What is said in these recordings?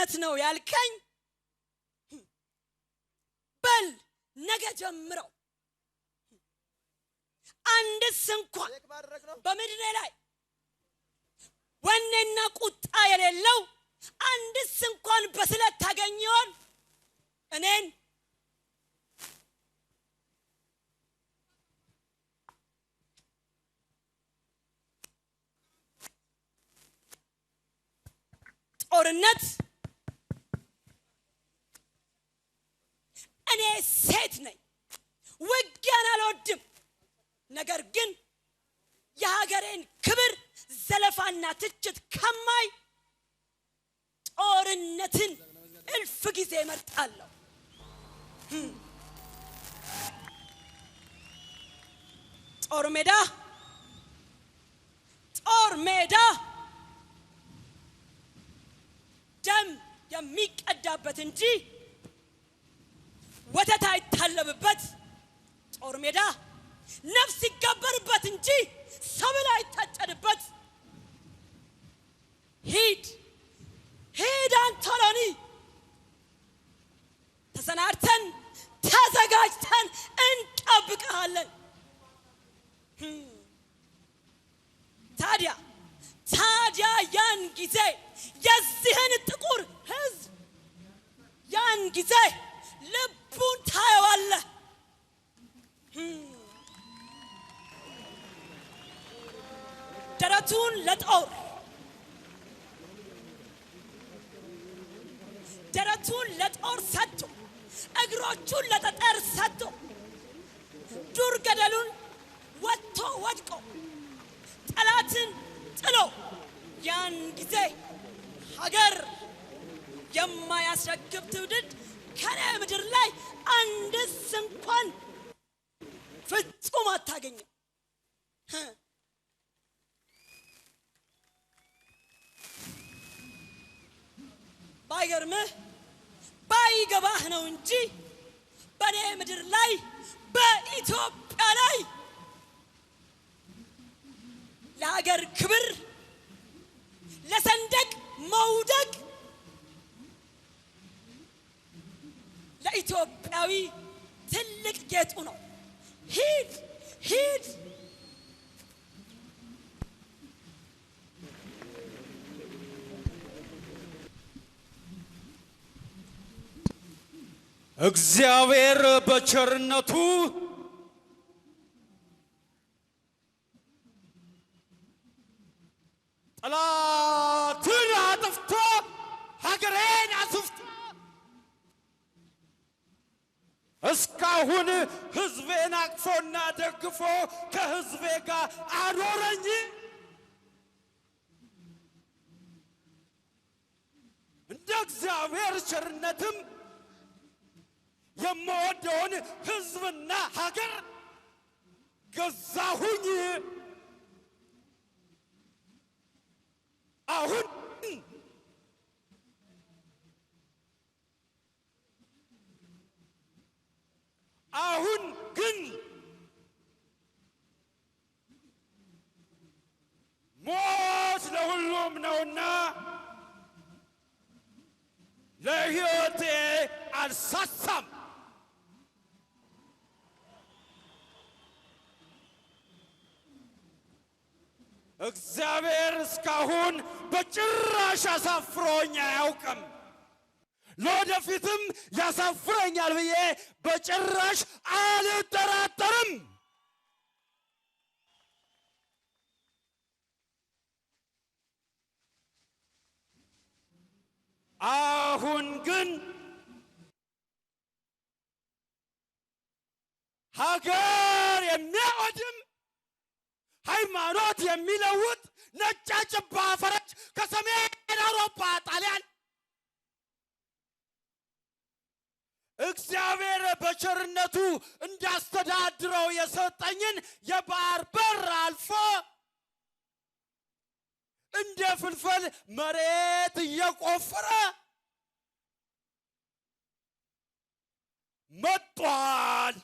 ጦርነት ነው ያልከኝ በል ነገ ጀምረው አንድስ እንኳን በምድር ላይ ወኔና ቁጣ የሌለው አንድስ እንኳን በስለት ታገኘውን እኔን ጦርነት እኔ ሴት ነኝ ውጊያን አልወድም ነገር ግን የሀገሬን ክብር ዘለፋና ትችት ከማይ ጦርነትን እልፍ ጊዜ እመርጣለሁ ጦር ሜዳ ደም የሚቀዳበት እንጂ ወተት አይታለብበት ጦር ሜዳ ነፍስ ይገበርበት እንጂ ሰብል አይታጨድበት ሂድ አንቶሎኒ ተሰናድተን ተዘጋጅተን እንጠብቅሃለን ታዲያ ያን ጊዜ የዚህን ጥቁር ህዝብ ያን ጊዜ ልቡን ታየዋለህ ደረቱን ለጦር ሰጥቶ እግሮቹን ለጠጠር ሰጥቶ ዱር ገደሉን ወጥቶ ወድቆ ጠላትን ጥሎ ያን ጊዜ ሀገር የማያስረክብ ትውልድ ከኔ ምድር ላይ አንድስ እንኳን ፍጹም አታገኝም ባይገርምህ ባይገባህ ነው እንጂ በኔ ምድር ላይ በኢትዮጵያ ላይ ለሀገር ክብር ለሰንደቅ መውደቅ ለኢትዮጵያዊ ትልቅ ጌጡ ነው ሂድ እግዚአብሔር በቸርነቱ ጠላትን አጥፍቶ ሀገሬን አስፍቶ እስካሁን ህዝቤን አቅፎና ደግፎ ከህዝቤ ጋር አኖረኝ እንደ እግዚአብሔር ቸርነትም የምወደውን ህዝብና ሀገር ገዛሁኝ አሁን ግን ሞት ለሁሉም ነውና ለሕይወቴ አልሳሳም እግዚአብሔር እስካሁን በጭራሽ አሳፍሮኝ አያውቅም ለወደፊትም ያሳፍረኛል ብዬ በጭራሽ አልጠራጠርም አሁን ግን ሀገር የሚያወድም ሃይማኖት የሚለውጥ ነጫጭባ ፈረጅ ከሰሜን አውሮፓ ጣሊያን እግዚአብሔር በቸርነቱ እንዳስተዳድረው የሰጠኝን የባህር በር አልፎ እንደ ፍልፈል መሬት እየቆፈረ መጥቷል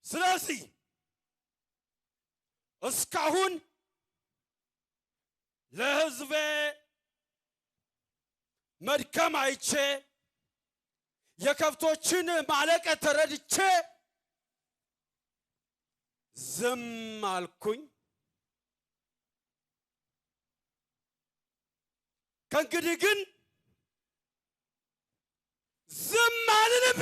ስለዚህ እስካሁን ለሕዝቤ መድከም አይቼ የከብቶችን ማለቅ ተረድቼ ዝም አልኩኝ። ከእንግዲህ ግን ዝም አልልም።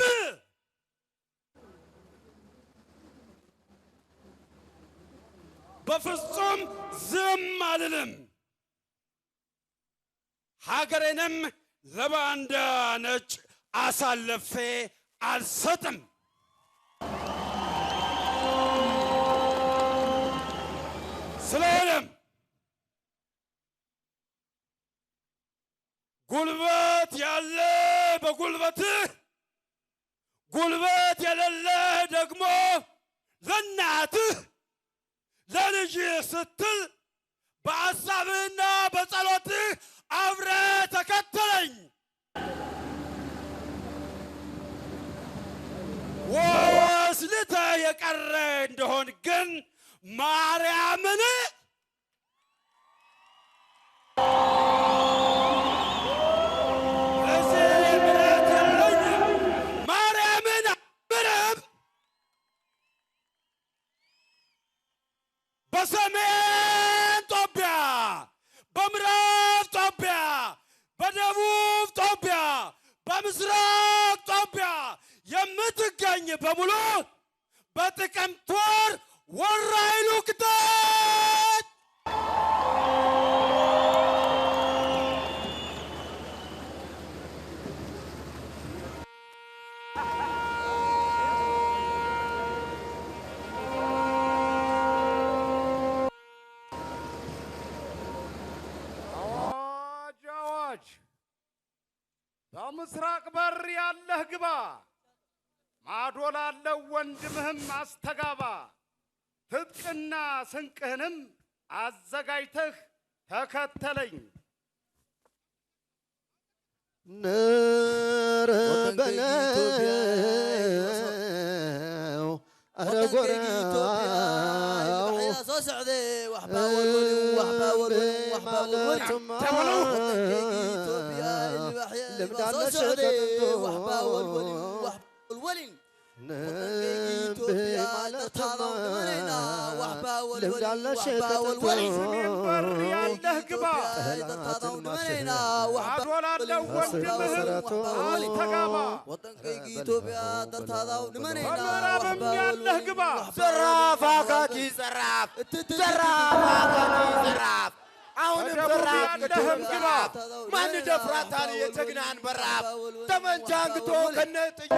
በፍጹም ዝም አልልም። ሀገሬንም ለባንዳ ነጭ አሳልፌ አልሰጥም። ስለሆነም ጉልበት ያለ በጉልበትህ፣ ጉልበት የሌለ ደግሞ ለእናትህ ለልጅህ ስትል በሐሳብህና በጸሎትህ አብረህ ተከተለኝ። ወስልተህ የቀረ እንደሆን ግን ማርያምን በሰሜን ጦቢያ፣ በምዕራብ ጦቢያ፣ በደቡብ ጦቢያ፣ በምስራቅ ጦቢያ የምትገኝ በሙሉ በጥቅምት ወር ወራይሉ ግደት በምስራቅ በር ያለህ ግባ፣ ማዶ ላለው ወንድምህም አስተጋባ። ትጥቅና ስንቅህንም አዘጋጅተህ ተከተለኝ። ነረ በለው አረጎራው አሁንም በራፍ ደህምግባ ማን ደፍራታን የጀግናን በራፍ ተመንቻ አንግቶ ከነጥይቱ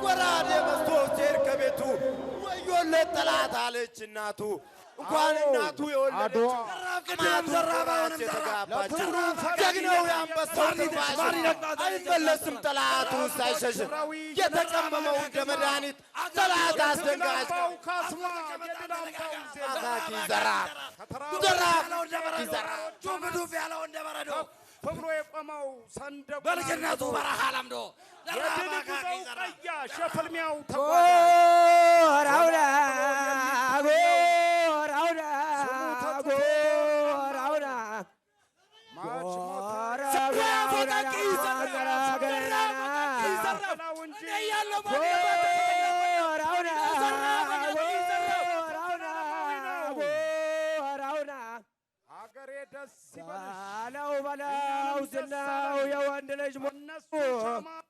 ጎራዴ መስቶ ሴር ከቤቱ ወዮለት ጠላት አለች እናቱ። እንኳን እናቱ የወለደችው ቅድም ዘራባውንም የተጋባችው ጀግናው የአንበሳው ትንፋሽ አይመለስም ጠላቱ ሳይሸሽ የተቀመመው እንደ መድኃኒት ጠላት አስደንጋጭ አካኪ ዘራፍ ዘራፍ ዘራፍ ዱብ ያለው እንደ በረዶ ተብሎ የቆመው ሰንደቁ በልጅነቱ በረሃ ለምዶ የድልጉዘው ቀያሽ የፍልሚያው ጎራውዳ በለው ዝናው የወንድ ልጅ እነሱ ሸማን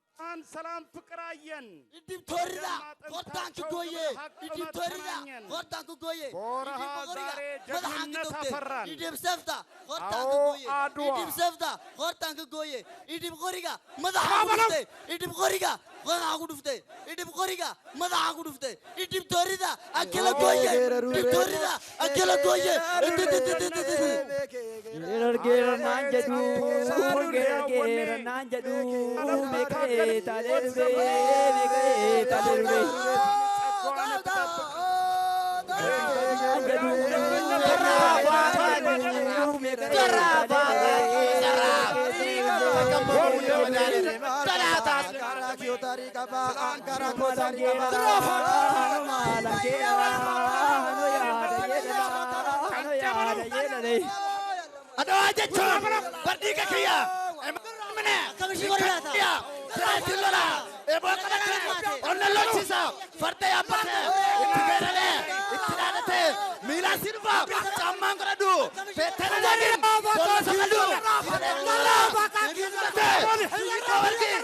ሰላም ፍቅር አየን። ኢዲብ ቶሪዳ ወርታንክ ጎዬ ኢዲብ ቶሪዳ ወርታንክ ጎዬ ቦረሃ ዛሬ ጀግንነት አፈራን። ኢዲብ ሰፍታ ወርታንክ ጎዬ ኢዲብ ሰፍታ ወርታንክ ጎዬ ኢዲብ ቆሪጋ መዳሃ ጉድፍቴ ኢዲብ ቆሪጋ ወና ጉድፍቴ ኢዲብ ቆሪጋ መዳሃ ጉድፍቴ ኢዲብ ቶሪዳ አከለ ጎዬ ኢዲብ ቶሪዳ አከለ ጎዬ ጌረጌረ ናንጀዱ ጌረጌረ ናንጀዱ ሜከ ታለርቤ ሜከ ታለርቤ أدواجتشون برديك كيا منا كمشي غرياتا يا سراتيلولا إبوك لكنا أنا لوتشيسا فرتة يا بته إتبرله إتنادته ميلا سيرفا جامان كردو بيتنا لكن بولا سكدو لا بكا كيزته كوركي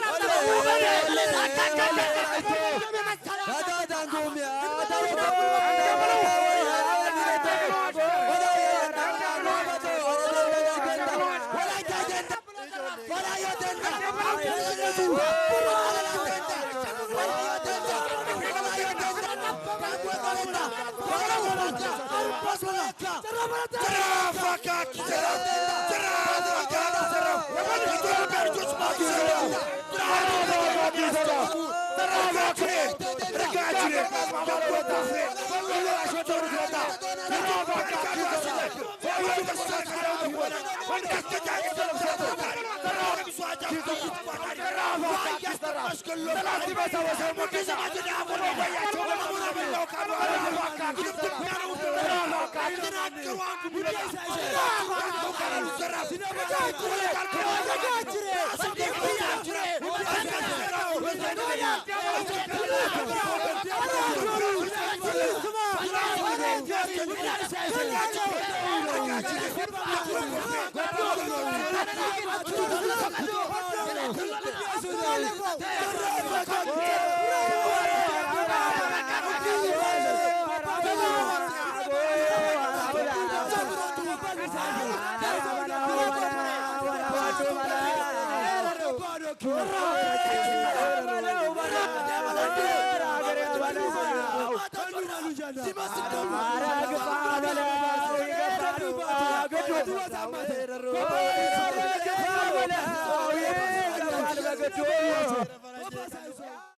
هذا دانغوم يا Go